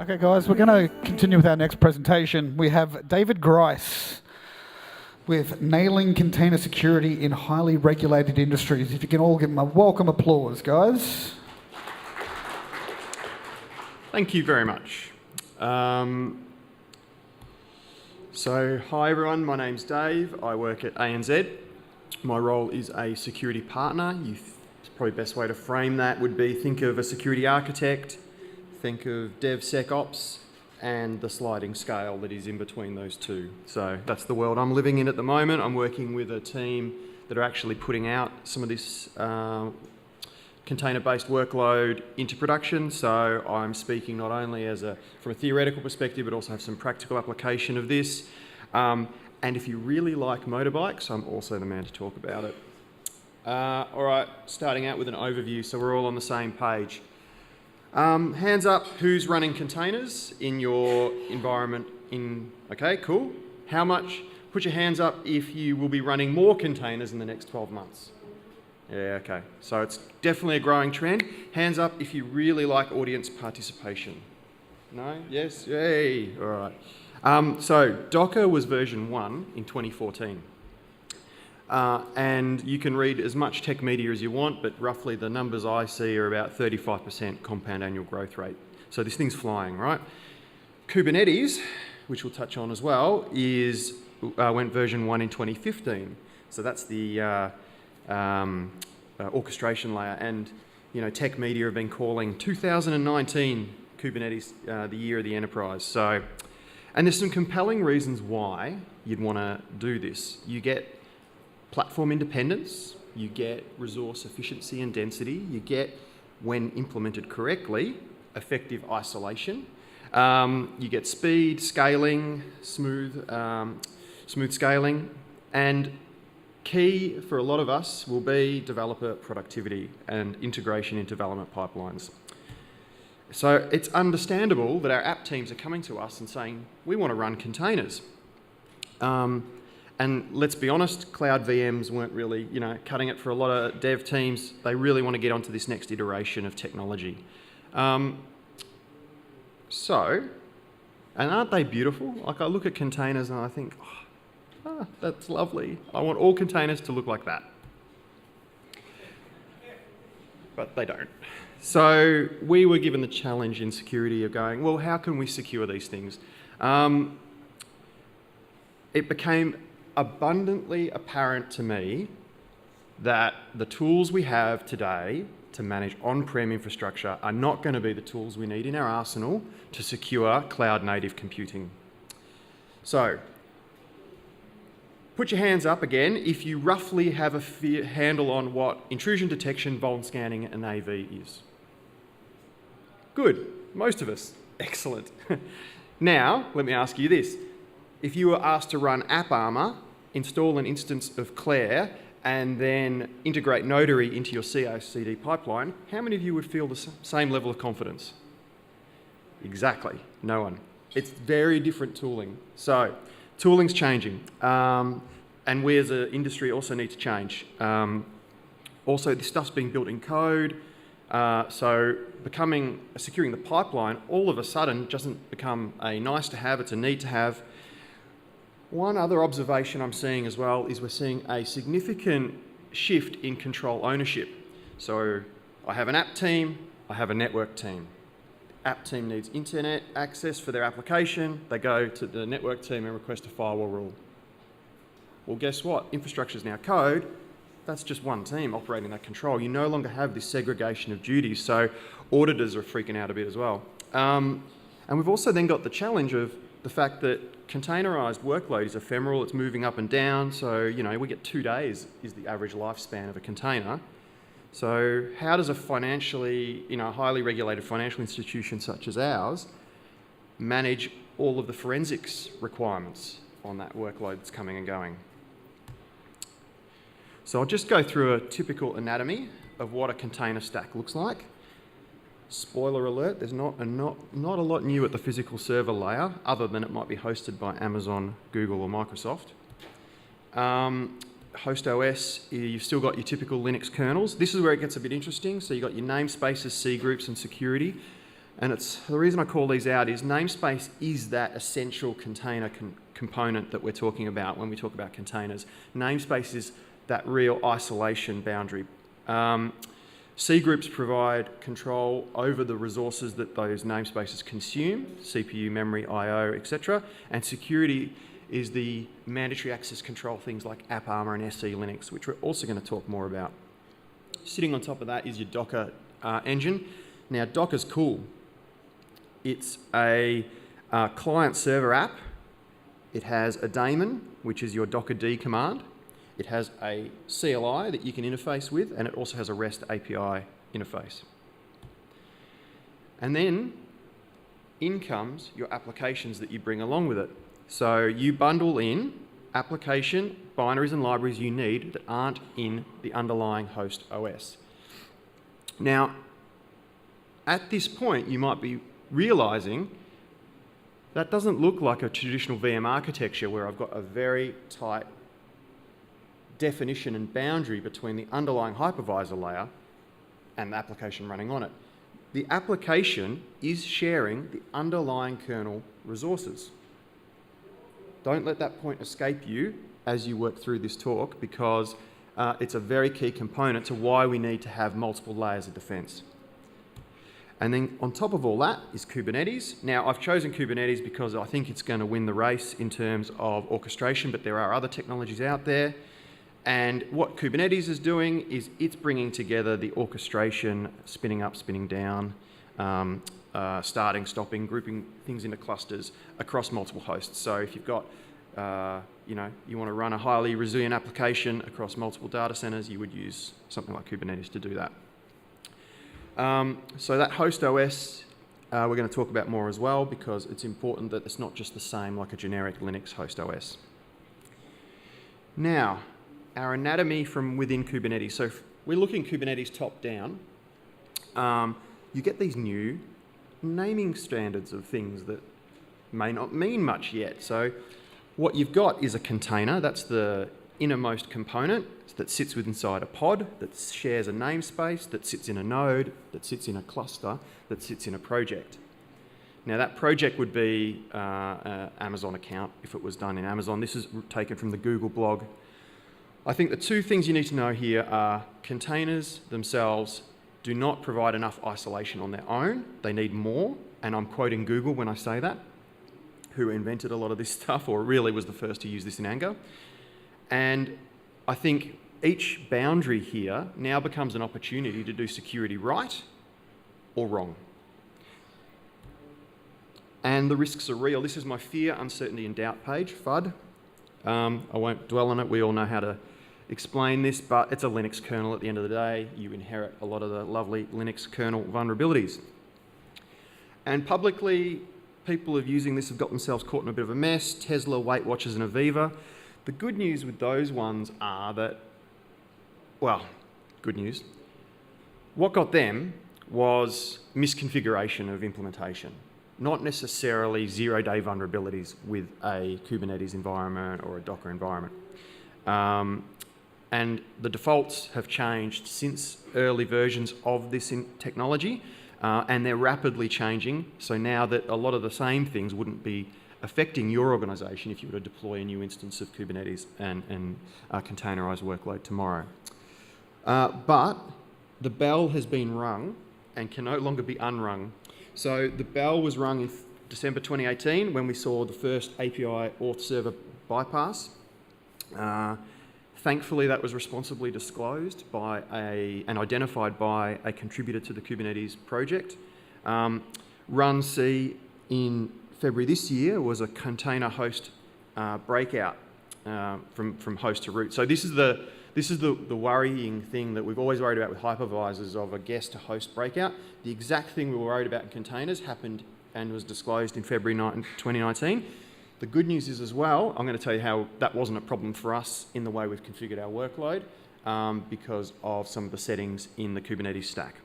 Okay, guys, we're going to continue with our next presentation. We have David Grice with Nailing Container Security in Highly Regulated Industries. If you can all give him a welcome applause, guys. Thank you very much. So, hi everyone, my name's Dave. I work at ANZ. My role is a security partner. Probably the best way to frame that would be think of a security architect, think of DevSecOps, and the sliding scale that is in between those two. So that's the world I'm living in at the moment. I'm working with a team that are actually putting out some of this container-based workload into production. So I'm speaking not only from a theoretical perspective, but also have some practical application of this. And if you really like motorbikes, I'm also the man to talk about it. All right, starting out with an overview so we're all on the same page. Hands up, who's running containers in your environment? Okay, cool. How much? Put your hands up if you will be running more containers in the next 12 months. Yeah, okay. So it's definitely a growing trend. Hands up if you really like audience participation. No? Yes? Yay! All right. So Docker was version 1 in 2014. And you can read as much tech media as you want, but roughly the numbers I see are about 35% compound annual growth rate. So this thing's flying, right? Kubernetes, which we'll touch on as well, went version 1 in 2015. So that's the orchestration layer. And tech media have been calling 2019 Kubernetes the year of the enterprise. So, and there's some compelling reasons why you'd want to do this. You get platform independence, you get resource efficiency and density, you get, when implemented correctly, effective isolation, you get speed, scaling, smooth scaling, and key for a lot of us will be developer productivity and integration into development pipelines. So it's understandable that our app teams are coming to us and saying, we want to run containers. And let's be honest, cloud VMs weren't really, cutting it for a lot of dev teams. They really want to get onto this next iteration of technology. And aren't they beautiful? Like I look at containers and I think, that's lovely. I want all containers to look like that. But they don't. So we were given the challenge in security of going, well, how can we secure these things? It became abundantly apparent to me that the tools we have today to manage on-prem infrastructure are not going to be the tools we need in our arsenal to secure cloud-native computing. So, put your hands up again if you roughly have a handle on what intrusion detection, vuln scanning, and AV is. Good. Most of us. Excellent. Now, let me ask you this. If you were asked to run AppArmor, install an instance of Claire, and then integrate Notary into your CI/CD pipeline, how many of you would feel the same level of confidence? Exactly. No one. It's very different tooling. So, tooling's changing. And we as an industry also need to change. Also, this stuff's being built in code. So securing the pipeline all of a sudden doesn't become a nice to have, it's a need to have. One other observation I'm seeing as well is we're seeing a significant shift in control ownership. So I have an app team, I have a network team. The app team needs internet access for their application, they go to the network team and request a firewall rule. Well, guess what? Infrastructure is now code. That's just one team operating that control. You no longer have this segregation of duties, so auditors are freaking out a bit as well. And we've also then got the challenge of the fact that containerized workload is ephemeral, it's moving up and down, so we get 2 days is the average lifespan of a container. So how does a highly regulated financial institution such as ours manage all of the forensics requirements on that workload that's coming and going? So I'll just go through a typical anatomy of what a container stack looks like. Spoiler alert, there's not a lot new at the physical server layer, other than it might be hosted by Amazon, Google, or Microsoft. Host OS, you've still got your typical Linux kernels. This is where it gets a bit interesting. So you've got your namespaces, C groups, and security. And the reason I call these out is namespace is that essential container component that we're talking about when we talk about containers. Namespace is that real isolation boundary. C groups provide control over the resources that those namespaces consume, CPU, memory, I/O, etc. And security is the mandatory access control, things like AppArmor and SE Linux, which we're also going to talk more about. Sitting on top of that is your Docker engine. Now, Docker's cool. It's a client-server app. It has a daemon, which is your dockerd command. It has a CLI that you can interface with, and it also has a REST API interface. And then in comes your applications that you bring along with it. So you bundle in application, binaries and libraries you need that aren't in the underlying host OS. Now, at this point, you might be realizing that doesn't look like a traditional VM architecture where I've got a very tight definition and boundary between the underlying hypervisor layer and the application running on it. The application is sharing the underlying kernel resources. Don't let that point escape you as you work through this talk, because it's a very key component to why we need to have multiple layers of defense. And then on top of all that is Kubernetes. Now, I've chosen Kubernetes because I think it's going to win the race in terms of orchestration, but there are other technologies out there. And what Kubernetes is doing is it's bringing together the orchestration, spinning up, spinning down, starting, stopping, grouping things into clusters across multiple hosts. So if you've got, you want to run a highly resilient application across multiple data centers, you would use something like Kubernetes to do that. So that host OS, we're going to talk about more as well, because it's important that it's not just the same like a generic Linux host OS. Now, our anatomy from within Kubernetes. So if we're looking Kubernetes top down, you get these new naming standards of things that may not mean much yet. So what you've got is a container. That's the innermost component that sits inside a pod, that shares a namespace, that sits in a node, that sits in a cluster, that sits in a project. Now that project would be an Amazon account if it was done in Amazon. This is taken from the Google blog. I think the two things you need to know here are containers themselves do not provide enough isolation on their own. They need more, and I'm quoting Google when I say that, who invented a lot of this stuff, or really was the first to use this in anger. And I think each boundary here now becomes an opportunity to do security right or wrong. And the risks are real. This is my fear, uncertainty and doubt page, FUD. I won't dwell on it. We all know how to explain this, but it's a Linux kernel at the end of the day. You inherit a lot of the lovely Linux kernel vulnerabilities. And publicly, people using this have got themselves caught in a bit of a mess. Tesla, Weight Watchers and Aviva. The good news with those ones are that, well, good news. What got them was misconfiguration of implementation, not necessarily zero-day vulnerabilities with a Kubernetes environment or a Docker environment. And the defaults have changed since early versions of this technology, and they're rapidly changing. So now that a lot of the same things wouldn't be affecting your organization if you were to deploy a new instance of Kubernetes and containerized workload tomorrow. But the bell has been rung and can no longer be unrung. So the bell was rung in December 2018 when we saw the first API auth server bypass. Thankfully, that was responsibly disclosed by and identified by a contributor to the Kubernetes project. Run C in February this year was a container host breakout from host to root. So this is the worrying thing that we've always worried about with hypervisors of a guest to host breakout. The exact thing we were worried about in containers happened and was disclosed in February 2019. The good news is as well, I'm going to tell you how that wasn't a problem for us in the way we've configured our workload because of some of the settings in the Kubernetes stack.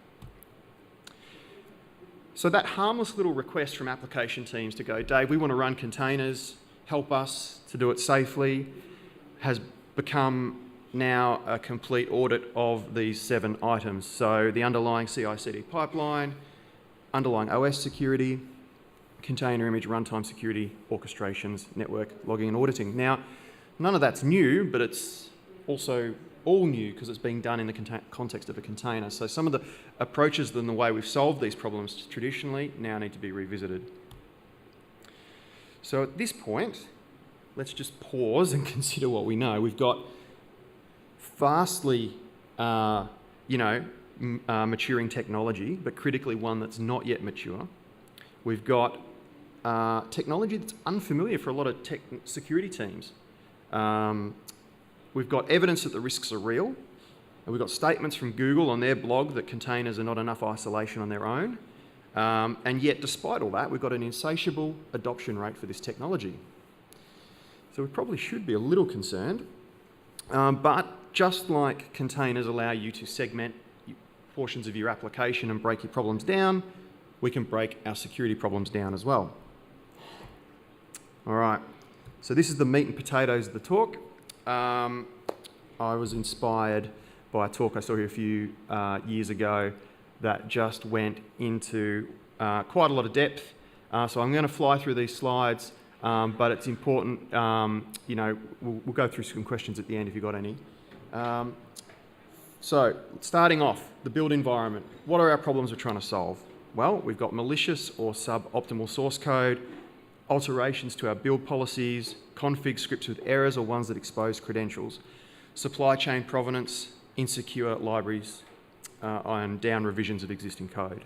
So that harmless little request from application teams to go, Dave, we want to run containers, help us to do it safely, has become now a complete audit of these 7 items. So the underlying CI/CD pipeline, underlying OS security, container image, runtime security, orchestrations, network, logging and auditing. Now, none of that's new, but it's also all new because it's being done in the context of a container. So some of the approaches and the way we've solved these problems traditionally now need to be revisited. So at this point, let's just pause and consider what we know. We've got vastly, maturing technology, but critically one that's not yet mature. We've got technology that's unfamiliar for a lot of security teams. We've got evidence that the risks are real. And we've got statements from Google on their blog that containers are not enough isolation on their own. And yet, despite all that, we've got an insatiable adoption rate for this technology. So we probably should be a little concerned. But just like containers allow you to segment portions of your application and break your problems down, we can break our security problems down as well. All right, so this is the meat and potatoes of the talk. I was inspired by a talk I saw here a few years ago that just went into quite a lot of depth. So I'm going to fly through these slides, but it's important, we'll go through some questions at the end if you've got any. So starting off, the build environment. What are our problems we're trying to solve? Well, we've got malicious or suboptimal source code, alterations to our build policies, config scripts with errors or ones that expose credentials, supply chain provenance, insecure libraries, and down revisions of existing code.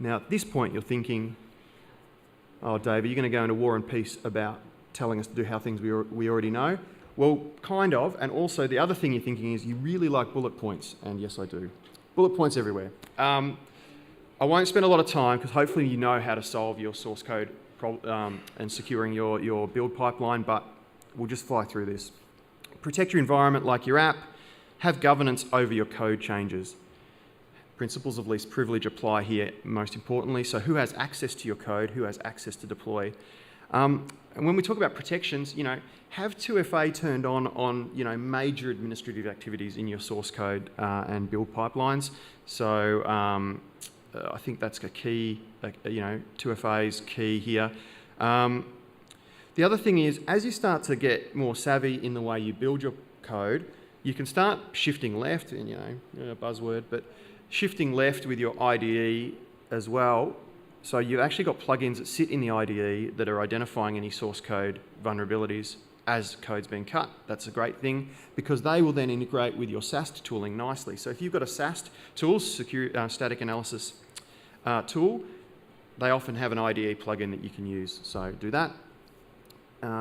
Now, at this point, you're thinking, oh, Dave, are you going to go into War and Peace about telling us to do how things we already know? Well, kind of, and also the other thing you're thinking is you really like bullet points, and yes, I do. Bullet points everywhere. I won't spend a lot of time because hopefully you know how to solve your source code and securing your build pipeline, but we'll just fly through this. Protect your environment like your app. Have governance over your code changes. Principles of least privilege apply here most importantly. So who has access to your code? Who has access to deploy? And when we talk about protections, have 2FA turned on major administrative activities in your source code and build pipelines. So I think that's a key, 2FA is key here. The other thing is, as you start to get more savvy in the way you build your code, you can start shifting left, and a buzzword, but shifting left with your IDE as well. So you've actually got plugins that sit in the IDE that are identifying any source code vulnerabilities as code's being cut. That's a great thing because they will then integrate with your SAST tooling nicely. So if you've got a SAST tool, static analysis tool, they often have an IDE plugin that you can use. So do that.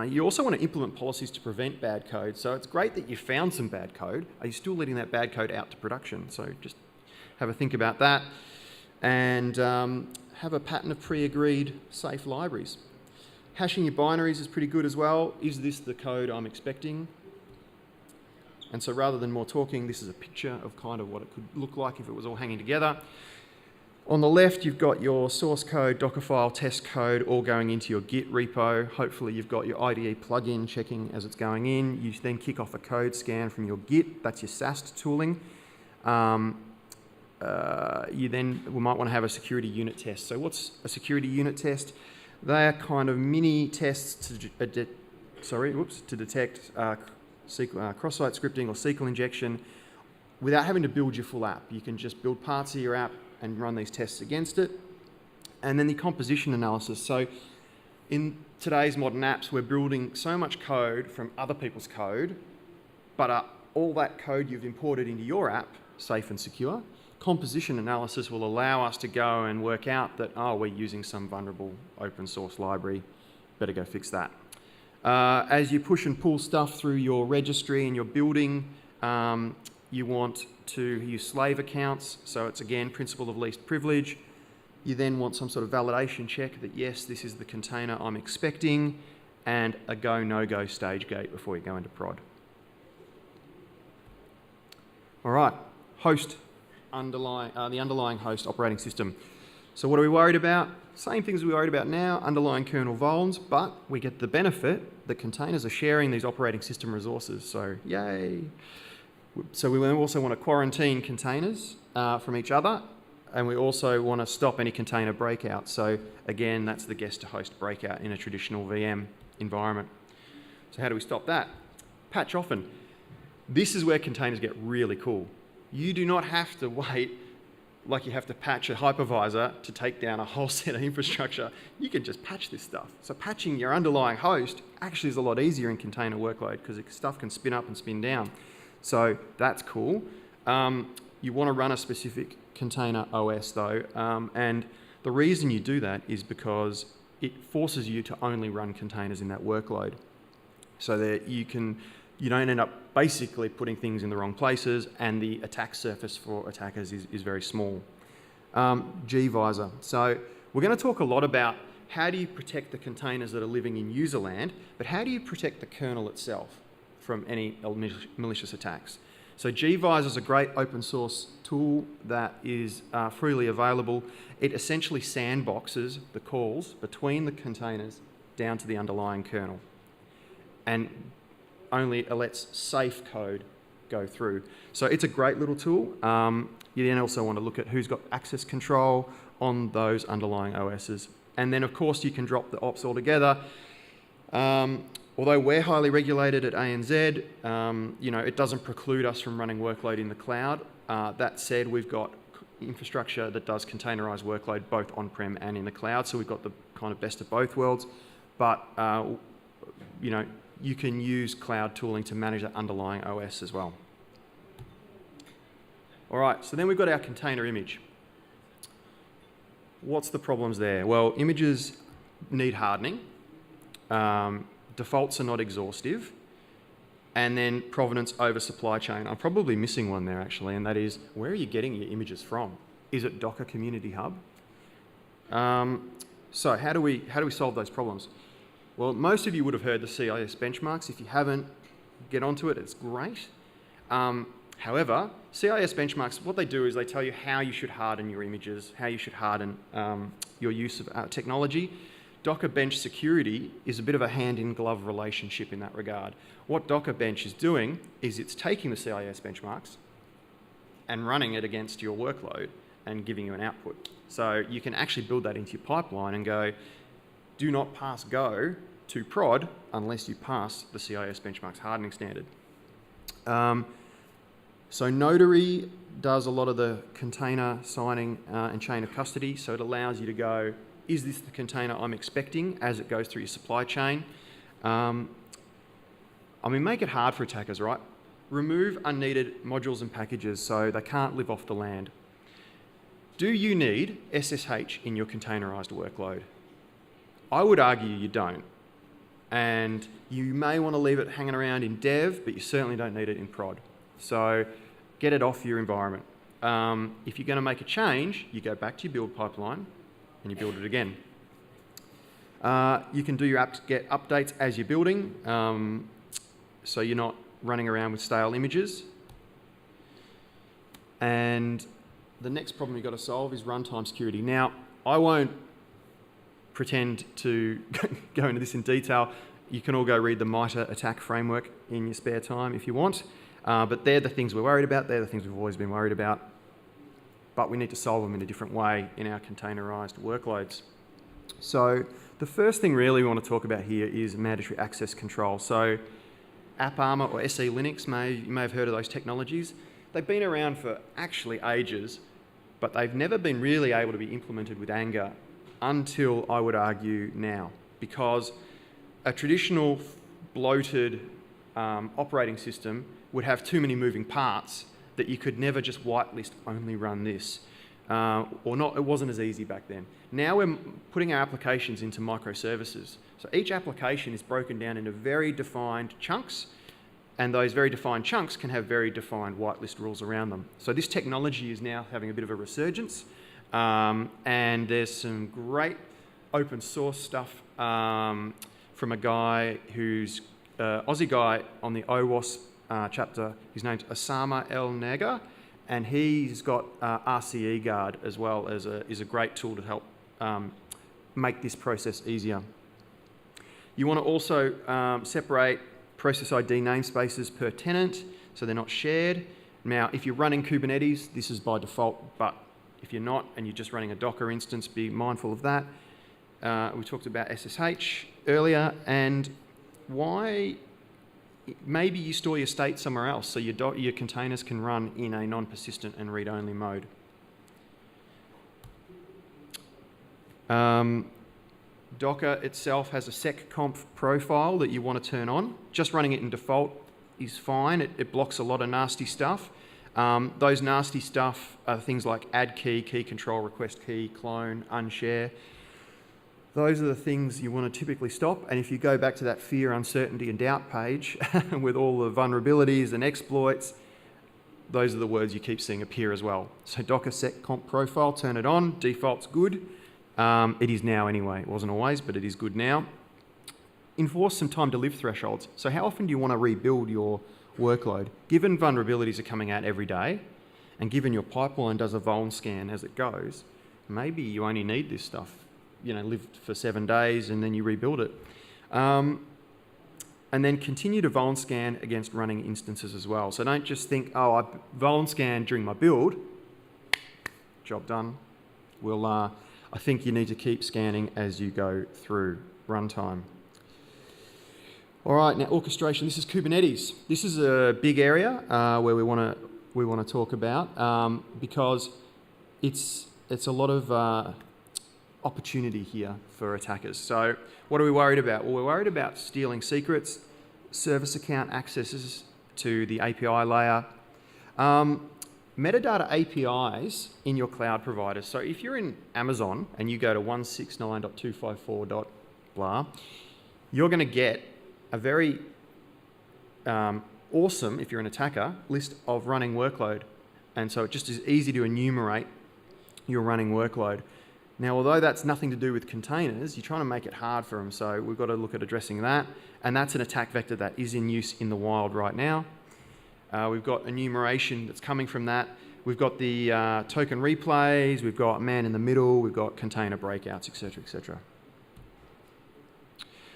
You also want to implement policies to prevent bad code. So it's great that you found some bad code. Are you still letting that bad code out to production? So just have a think about that. And have a pattern of pre-agreed safe libraries. Hashing your binaries is pretty good as well. Is this the code I'm expecting? And so rather than more talking, this is a picture of kind of what it could look like if it was all hanging together. On the left, you've got your source code, Dockerfile, test code, all going into your Git repo. Hopefully you've got your IDE plugin checking as it's going in. You then kick off a code scan from your Git. That's your SAST tooling. You then might want to have a security unit test. So what's a security unit test? They are kind of mini tests to detect cross-site scripting or SQL injection without having to build your full app. You can just build parts of your app and run these tests against it. And then the composition analysis. So in today's modern apps, we're building so much code from other people's code, but all that code you've imported into your app safe and secure? Composition analysis will allow us to go and work out that, we're using some vulnerable open source library, better go fix that. As you push and pull stuff through your registry and your building, you want to use slave accounts, so it's again principle of least privilege. You then want some sort of validation check that yes, this is the container I'm expecting, and a go, no-go stage gate before you go into prod. All right, host. The underlying host operating system. So what are we worried about? Same things we worried about now, underlying kernel vulns, but we get the benefit that containers are sharing these operating system resources, so yay. So we also want to quarantine containers from each other. And we also want to stop any container breakout. So again, that's the guest to host breakout in a traditional VM environment. So how do we stop that? Patch often. This is where containers get really cool. You do not have to wait like you have to patch a hypervisor to take down a whole set of infrastructure. You can just patch this stuff. So patching your underlying host actually is a lot easier in container workload because stuff can spin up and spin down. So that's cool. You want to run a specific container OS though, and the reason you do that is because it forces you to only run containers in that workload, so that you don't end up basically putting things in the wrong places, and the attack surface for attackers is very small. gvisor. So we're going to talk a lot about how do you protect the containers that are living in user land, but how do you protect the kernel itself from any malicious attacks? So gvisor is a great open source tool that is freely available. It essentially sandboxes the calls between the containers down to the underlying kernel, and only lets safe code go through. So it's a great little tool. You then also want to look at who's got access control on those underlying OSs. And then of course you can drop the ops altogether. Although we're highly regulated at ANZ, it doesn't preclude us from running workload in the cloud. That said, we've got infrastructure that does containerized workload both on-prem and in the cloud, so we've got the kind of best of both worlds. But you can use cloud tooling to manage that underlying OS as well. All right, so then we've got our container image. What's the problems there? Well, images need hardening. Defaults are not exhaustive, and then provenance over supply chain. I'm probably missing one there actually, and that is, where are you getting your images from? Is it Docker Community Hub? So how do we solve those problems? Well, most of you would have heard the CIS benchmarks. If you haven't, get onto it, it's great. However, CIS benchmarks, what they do is they tell you how you should harden your images, how you should harden your use of technology. Docker Bench security is a bit of a hand-in-glove relationship in that regard. What Docker Bench is doing is it's taking the CIS benchmarks and running it against your workload and giving you an output. So you can actually build that into your pipeline and go, do not pass go to prod unless you pass the CIS benchmarks hardening standard. So Notary does a lot of the container signing and chain of custody, so it allows you to go, is this the container I'm expecting as it goes through your supply chain? Make it hard for attackers, right? Remove unneeded modules and packages so they can't live off the land. Do you need SSH in your containerized workload? I would argue you don't. And you may want to leave it hanging around in dev, but you certainly don't need it in prod. So get it off your environment. If you're going to make a change, you go back to your build pipeline and you build it again. You can do your apt-get updates as you're building, so you're not running around with stale images. And the next problem you've got to solve is runtime security. Now, I won't pretend to go into this in detail. You can all go read the MITRE attack framework in your spare time if you want. But they're the things we're worried about. They're the things we've always been worried about. But we need to solve them in a different way in our containerized workloads. So the first thing really we want to talk about here is mandatory access control. So AppArmor or SE Linux, you may have heard of those technologies. They've been around for actually ages, but they've never been really able to be implemented with anger until, I would argue, now. Because a traditional bloated operating system would have too many moving parts that you could never just whitelist only run this. It wasn't as easy back then. Now we're putting our applications into microservices. So each application is broken down into very defined chunks, and those very defined chunks can have very defined whitelist rules around them. So this technology is now having a bit of a resurgence, and there's some great open source stuff from a guy who's Aussie guy on the OWASP chapter. His name's Osama El Naga, and he's got RCE Guard as well as is a great tool to help make this process easier. You want to also separate process ID namespaces per tenant so they're not shared. Now, if you're running Kubernetes, this is by default, but If you're not and you're just running a Docker instance, be mindful of that. We talked about SSH earlier, and why maybe you store your state somewhere else so your containers can run in a non-persistent and read-only mode. Docker itself has a seccomp profile that you want to turn on. Just running it in default is fine. It blocks a lot of nasty stuff. Those nasty stuff are things like add key, key control, request key, clone, unshare. Those are the things you want to typically stop. And if you go back to that fear, uncertainty, and doubt page with all the vulnerabilities and exploits, those are the words you keep seeing appear as well. So Docker seccomp profile, turn it on. Default's good. It is now anyway. It wasn't always, but it is good now. Enforce some time to live thresholds. So how often do you want to rebuild your workload? Given vulnerabilities are coming out every day, and given your pipeline does a vuln scan as it goes, maybe you only need this stuff, live for 7 days and then you rebuild it. And then continue to vuln scan against running instances as well. So don't just think, oh, I vuln scan during my build, job done. I think you need to keep scanning as you go through runtime. All right, now orchestration. This is Kubernetes. This is a big area where we want to talk about because it's a lot of opportunity here for attackers. So what are we worried about? Well, we're worried about stealing secrets, service account accesses to the API layer, metadata APIs in your cloud providers. So if you're in Amazon and you go to 169.254.blah, you're going to get a very awesome, if you're an attacker, list of running workload. And so it just is easy to enumerate your running workload. Now, although that's nothing to do with containers, you're trying to make it hard for them. So we've got to look at addressing that. And that's an attack vector that is in use in the wild right now. We've got enumeration that's coming from that. We've got the token replays. We've got man in the middle. We've got container breakouts, etc., etc.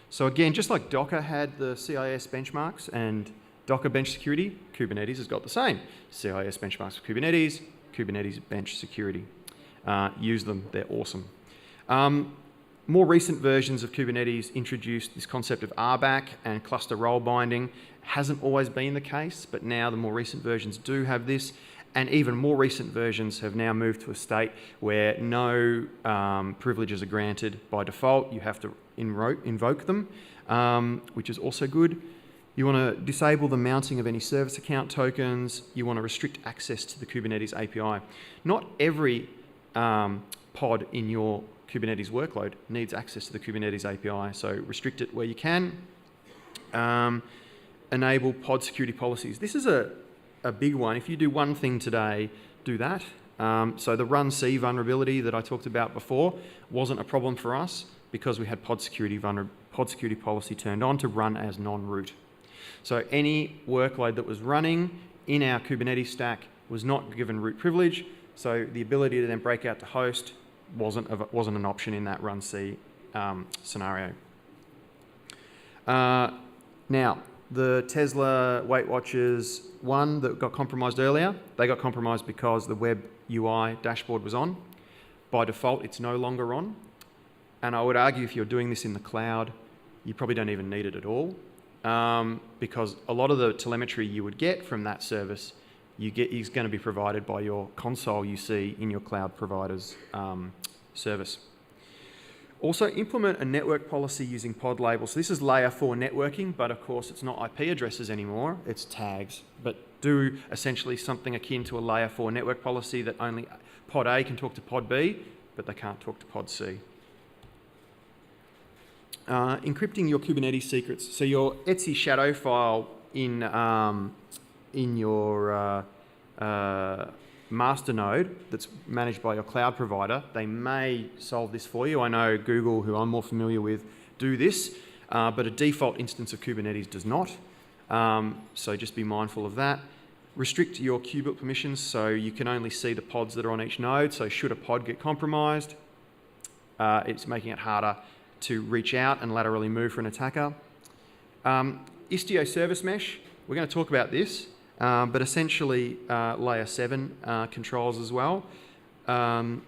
So again, just like Docker had the CIS benchmarks and Docker bench security, Kubernetes has got the same. CIS benchmarks for Kubernetes, Kubernetes bench security. Use them, they're awesome. More recent versions of Kubernetes introduced this concept of RBAC and cluster role binding. Hasn't always been the case, but now the more recent versions do have this, and even more recent versions have now moved to a state where no privileges are granted by default. You have to invoke them, which is also good. You want to disable the mounting of any service account tokens. You want to restrict access to the Kubernetes API. Not every pod in your Kubernetes workload needs access to the Kubernetes API, so restrict it where you can. Enable pod security policies. This is a big one. If you do one thing today, do that. So the run C vulnerability that I talked about before wasn't a problem for us because we had pod security policy turned on to run as non-root. So any workload that was running in our Kubernetes stack was not given root privilege, so the ability to then break out to host wasn't an option in that run C scenario. Now, the Tesla Weight Watchers one that got compromised earlier, they got compromised because the web UI dashboard was on. By default, it's no longer on. And I would argue if you're doing this in the cloud, you probably don't even need it at all, because a lot of the telemetry you would get from that service is going to be provided by your console you see in your cloud provider's service. Also, implement a network policy using pod labels. So this is layer 4 networking, but of course it's not IP addresses anymore, it's tags. But do essentially something akin to a layer 4 network policy that only pod A can talk to pod B, but they can't talk to pod C. Encrypting your Kubernetes secrets. So your Etsy shadow file in your master node that's managed by your cloud provider, they may solve this for you. I know Google, who I'm more familiar with, do this, but a default instance of Kubernetes does not. So just be mindful of that. Restrict your kubelet permissions so you can only see the pods that are on each node. So should a pod get compromised, it's making it harder to reach out and laterally move for an attacker. Istio service mesh, we're going to talk about this. But essentially layer 7 controls as well. add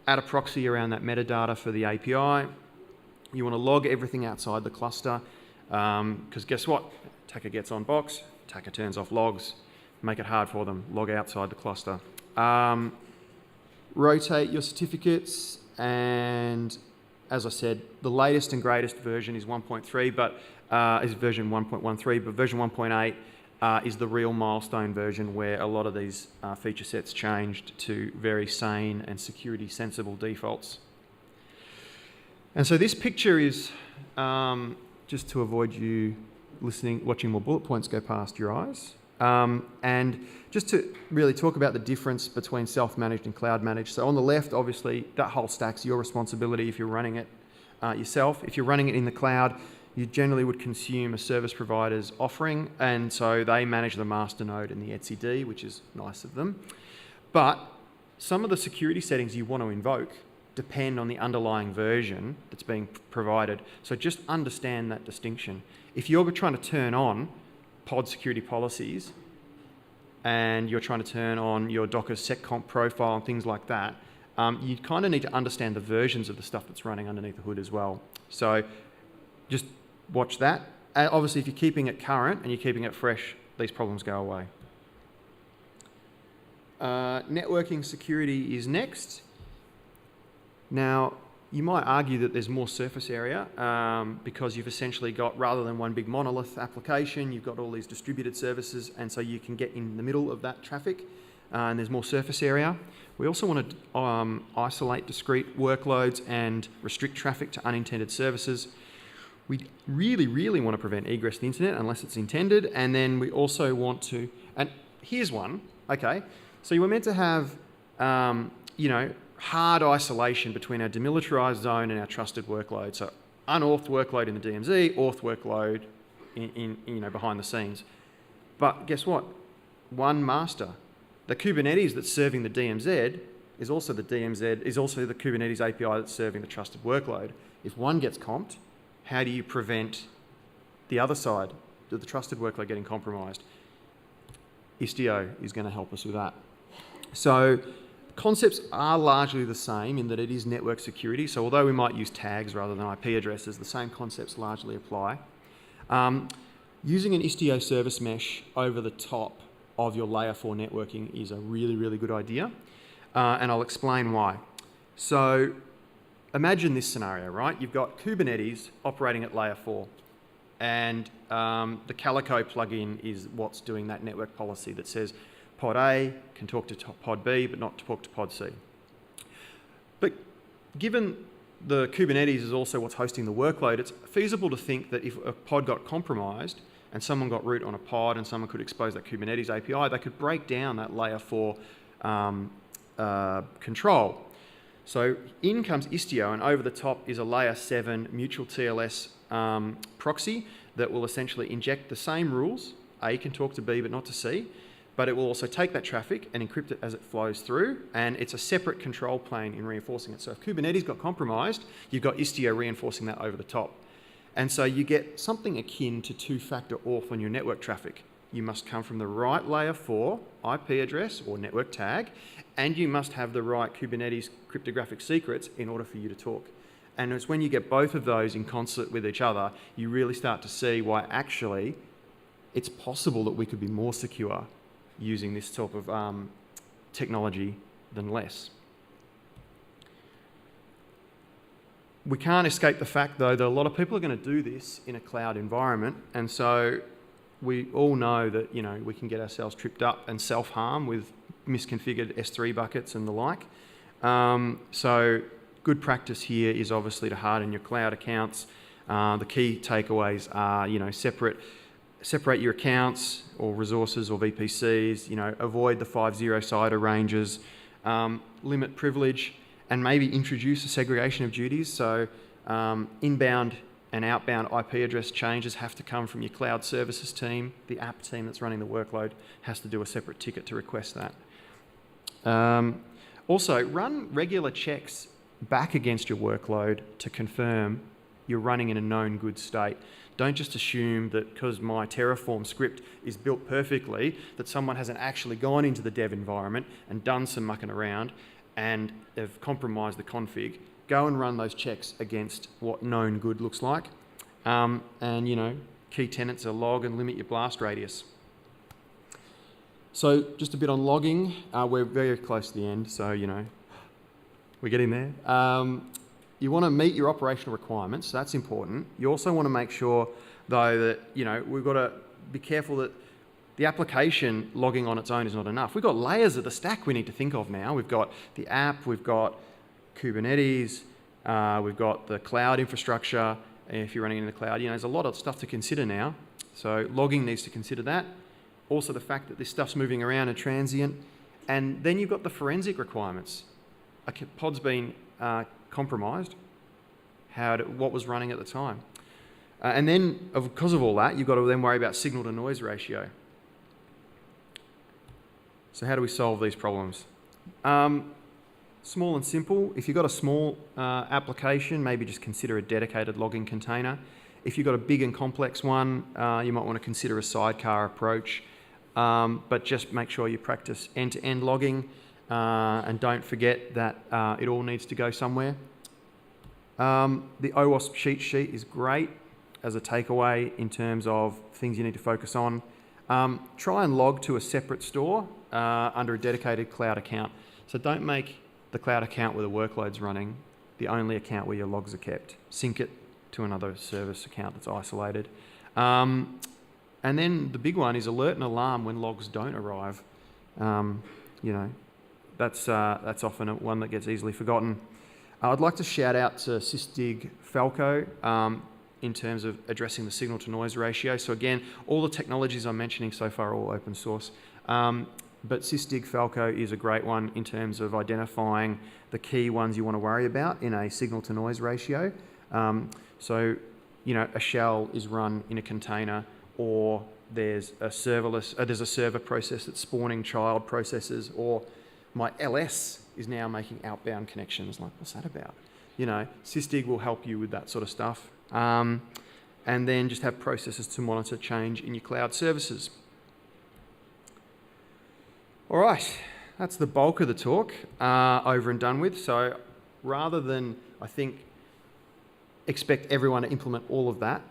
a proxy around that metadata for the API. You want to log everything outside the cluster, because guess what? Attacker gets on box, attacker turns off logs, make it hard for them, log outside the cluster. Rotate your certificates, and as I said, the latest and greatest version is 1.3, but is version 1.13, but version 1.8 is the real milestone version where a lot of these feature sets changed to very sane and security sensible defaults. And so this picture is, just to avoid you watching more bullet points go past your eyes, and just to really talk about the difference between self-managed and cloud-managed. So on the left, obviously, that whole stack's your responsibility if you're running it yourself. If you're running it in the cloud, you generally would consume a service provider's offering, and so they manage the master node and the etcd, which is nice of them. But some of the security settings you want to invoke depend on the underlying version that's being provided. So just understand that distinction. If you're trying to turn on pod security policies and you're trying to turn on your Docker seccomp profile and things like that, you kind of need to understand the versions of the stuff that's running underneath the hood as well. So just watch that. And obviously, if you're keeping it current and you're keeping it fresh, these problems go away. Networking security is next. Now, you might argue that there's more surface area because you've essentially got, rather than one big monolith application, you've got all these distributed services, and so you can get in the middle of that traffic, and there's more surface area. We also want to isolate discrete workloads and restrict traffic to unintended services. We really, really want to prevent egress to the internet unless it's intended, and then we also want to, and here's one, okay, so you were meant to have, hard isolation between our demilitarized zone and our trusted workload. So unauthed workload in the DMZ, auth workload in behind the scenes. But guess what? One master. The Kubernetes that's serving the DMZ is also the Kubernetes API that's serving the trusted workload. If one gets comped, how do you prevent the other side, the trusted workload, getting compromised? Istio is going to help us with that. So concepts are largely the same in that it is network security. So although we might use tags rather than IP addresses, the same concepts largely apply. Using an Istio service mesh over the top of your layer 4 networking is a really, really good idea. And I'll explain why. So imagine this scenario, right? You've got Kubernetes operating at layer 4. And the Calico plugin is what's doing that network policy that says pod A can talk to pod B, but not talk to pod C. But given the Kubernetes is also what's hosting the workload, it's feasible to think that if a pod got compromised and someone got root on a pod and someone could expose that Kubernetes API, they could break down that layer 4 control. So in comes Istio, and over the top is a layer 7 mutual TLS proxy that will essentially inject the same rules. A can talk to B, but not to C. But it will also take that traffic and encrypt it as it flows through, and it's a separate control plane in reinforcing it. So if Kubernetes got compromised, you've got Istio reinforcing that over the top. And so you get something akin to two-factor auth on your network traffic. You must come from the right layer 4 IP address or network tag, and you must have the right Kubernetes cryptographic secrets in order for you to talk. And it's when you get both of those in concert with each other, you really start to see why actually it's possible that we could be more secure using this type of technology than less. We can't escape the fact, though, that a lot of people are going to do this in a cloud environment, and so we all know that we can get ourselves tripped up and self-harm with misconfigured S3 buckets and the like. So good practice here is obviously to harden your cloud accounts. The key takeaways are, separate your accounts or resources or VPCs, avoid the 5-0 CIDR ranges, limit privilege, and maybe introduce a segregation of duties. So inbound and outbound IP address changes have to come from your cloud services team. The app team that's running the workload has to do a separate ticket to request that. Also, run regular checks back against your workload to confirm you're running in a known good state. Don't just assume that because my Terraform script is built perfectly, that someone hasn't actually gone into the dev environment and done some mucking around and have compromised the config. Go and run those checks against what known good looks like. And, key tenets are log and limit your blast radius. So just a bit on logging. We're very close to the end, so, we're getting there. You want to meet your operational requirements, so that's important. You also want to make sure, though, that, we've got to be careful that the application logging on its own is not enough. We've got layers of the stack we need to think of now. We've got the app, we've got Kubernetes, we've got the cloud infrastructure. If you're running in the cloud, there's a lot of stuff to consider now. So logging needs to consider that. Also the fact that this stuff's moving around and transient. And then you've got the forensic requirements. A pod's been compromised, what was running at the time. And then, because of all that, you've got to then worry about signal to noise ratio. So how do we solve these problems? Small and simple. If you've got a small application, maybe just consider a dedicated logging container. If you've got a big and complex one, you might want to consider a sidecar approach. But just make sure you practice end-to-end logging. And don't forget that it all needs to go somewhere. The OWASP cheat sheet is great as a takeaway in terms of things you need to focus on. Try and log to a separate store under a dedicated cloud account. So don't make the cloud account where the workload's running the only account where your logs are kept. Sync it to another service account that's isolated. And then the big one is alert and alarm when logs don't arrive. That's often one that gets easily forgotten. I'd like to shout out to Sysdig Falco in terms of addressing the signal to noise ratio. So again, all the technologies I'm mentioning so far are all open source. But Sysdig Falco is a great one in terms of identifying the key ones you want to worry about in a signal to noise ratio. So, a shell is run in a container, or there's a server process that's spawning child processes, or my LS is now making outbound connections. Like, what's that about? Sysdig will help you with that sort of stuff. And then just have processes to monitor change in your cloud services. All right, that's the bulk of the talk over and done with. So rather than, I think, expect everyone to implement all of that,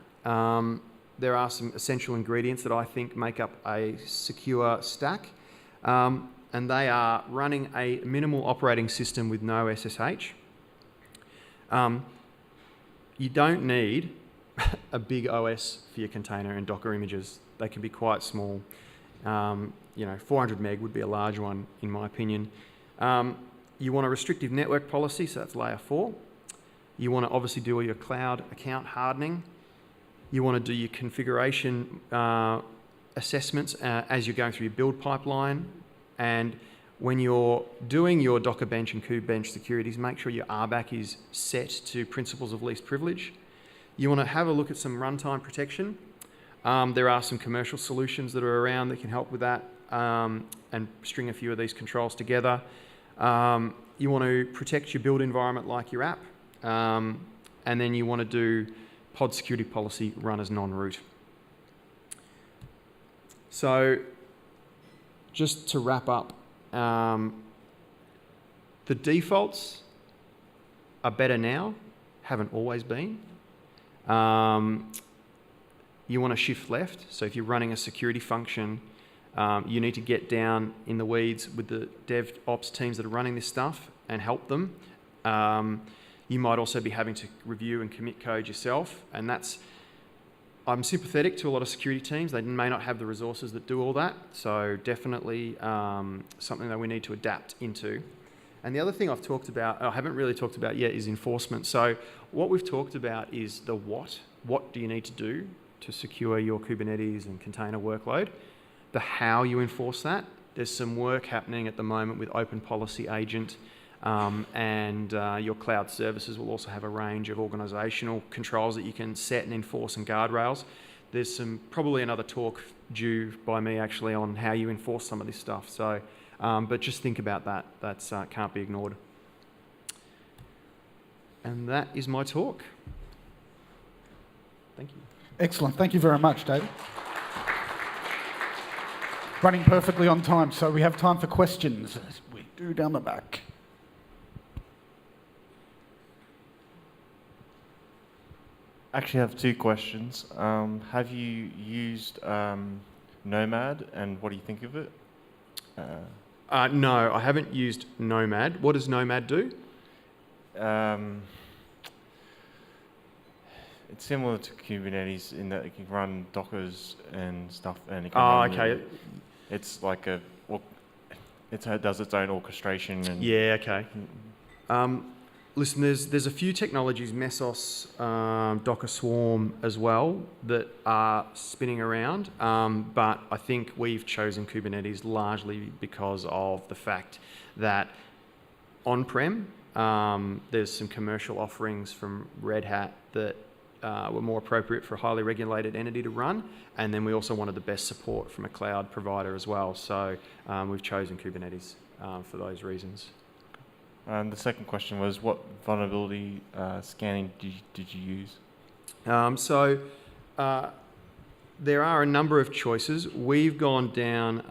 there are some essential ingredients that I think make up a secure stack. And they are running a minimal operating system with no SSH. You don't need a big OS for your container and Docker images. They can be quite small. 400 meg would be a large one, in my opinion. You want a restrictive network policy, so that's layer 4. You want to obviously do all your cloud account hardening. You want to do your configuration assessments as you're going through your build pipeline. And when you're doing your Docker bench and kube bench securities, make sure your RBAC is set to principles of least privilege. You want to have a look at some runtime protection. There are some commercial solutions that are around that can help with that, and string a few of these controls together. You want to protect your build environment like your app, and then you want to do pod security policy run as non-root. So just to wrap up, the defaults are better now, haven't always been. You want to shift left, so if you're running a security function, you need to get down in the weeds with the DevOps teams that are running this stuff and help them. You might also be having to review and commit code yourself, and I'm sympathetic to a lot of security teams. They may not have the resources that do all that, so definitely something that we need to adapt into. And the other thing I haven't really talked about yet, is enforcement. So what we've talked about is the what. What do you need to do to secure your Kubernetes and container workload? The how you enforce that. There's some work happening at the moment with Open Policy Agent, and your cloud services will also have a range of organisational controls that you can set and enforce, and guardrails. There's probably another talk due by me actually on how you enforce some of this stuff. So, but just think about that. That's can't be ignored. And that is my talk. Thank you. Excellent. Thank you very much, David. Running perfectly on time, so we have time for questions. As we do down the back. Actually, I have two questions. Have you used Nomad, and what do you think of it? No, I haven't used Nomad. What does Nomad do? It's similar to Kubernetes in that it can run Dockers and stuff, and it can Oh, run okay. It's like it does its own orchestration. And Yeah, okay. Listen, there's a few technologies, Mesos, Docker Swarm as well, that are spinning around, but I think we've chosen Kubernetes largely because of the fact that on-prem, there's some commercial offerings from Red Hat that were more appropriate for a highly regulated entity to run, and then we also wanted the best support from a cloud provider as well, so we've chosen Kubernetes for those reasons. And the second question was, what vulnerability scanning did you use? There are a number of choices. We've gone down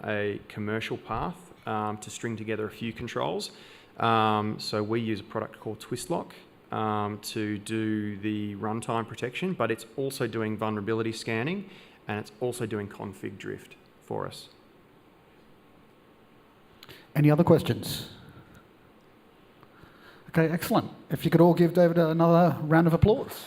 a commercial path to string together a few controls. So we use a product called Twistlock to do the runtime protection, but it's also doing vulnerability scanning, and it's also doing config drift for us. Any other questions? Okay, excellent. If you could all give David another round of applause.